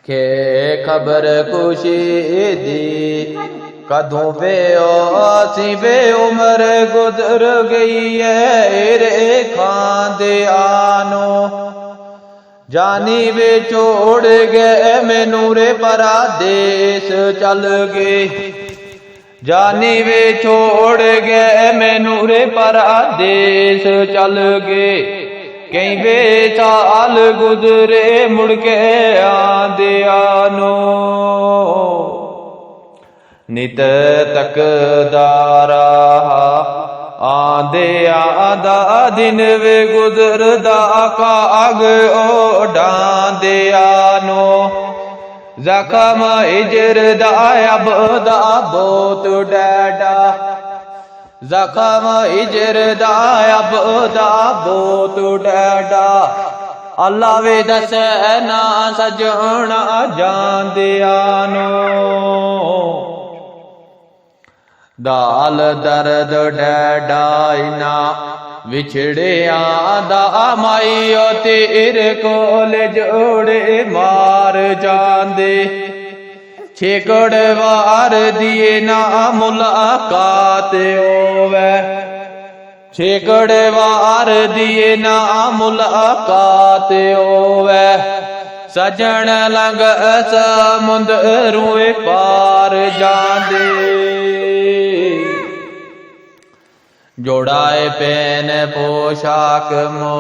के खबर खुशी दी कदों वे आसी वे उम्र गुजर गई है रे खांदे आनो जानी वे छोड़ गए मैनू रे परदेस चल गए जानी वे छोड़ गए मैनू रे परदेस चल गए कई वे साल गुजरे मुड़ के आंदे आनो नित तकदारा आंदे आदा दिन वे गुजरदा काग ओ डांदे आनो जखम इजर दा अबदा बोत डैडा जखम इजर दा अबदा बोत डैडा अल्लाह वे दस ना सजना जांदे आनो दाल दर्द डैडा इना विछड़े आदा माईओ तेरे कोल जोड़े मार जांदे छेकड़ वार दिए ना मुलाकात होवे छेकड़ वार दिए ना मुलाकात होवे सजन लंग समुंदरों पार जांदे जोड़ाए पेन पोशाक मो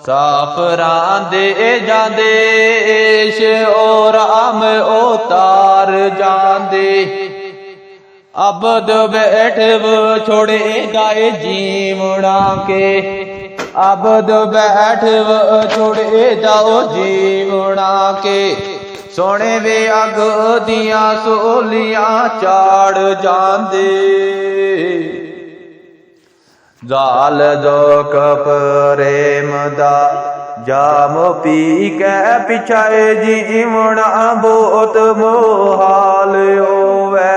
साफरां दे जांदे इश और राम उतार जांदे अबद बैठ वो छोड़े गाए जीवड़ा के अबद बैठ वो छोड़े जाओ जीवड़ा के सोने वे अग दियां सोलियां चाड़ जांदे जाल जो प्रेम दा जाम पी के पिछाए जीवना बहुत मोहाल होवे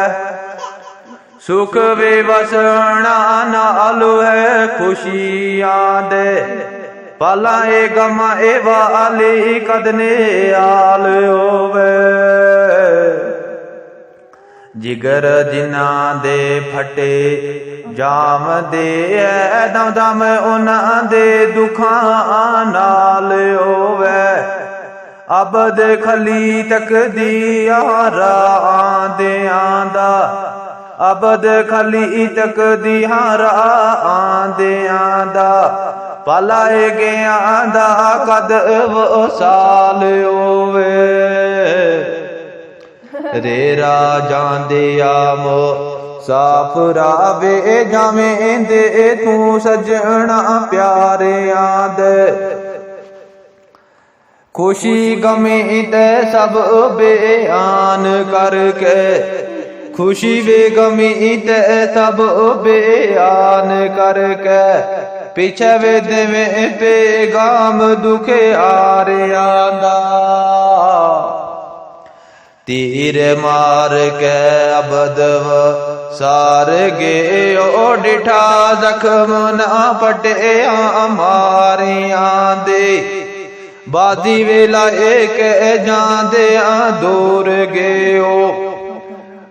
सुख वे वसना नाल है खुशियां दे पला ए गमा ए वाली कदने आल होवे जिगर जिना दे फटे जाम दे दम दम उना दे दुखां नाल होवे अबद खली तक दिया दे आंदा अबद खली तक दिया दे आंदा पलाए गया दा कद वो साल होवे रेरा जांदे आमो साफ रावे जावें दे तू सजना प्यारे आद खुशी गमे ते सब बयान करके खुशी वे गमी ते सब बयान करके पीछे वे देवे पेगाम दुखे आरे आंदा तीर मार के अबदव सार गे ओ डिठा जख्म ना पटे मारिया दे बादी वेला एक जांदे दूर गयो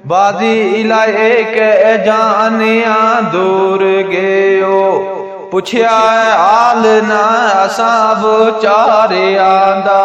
बादी इला एक जानिया दूर गयो पुछया हाल ना असाब चारे आंदा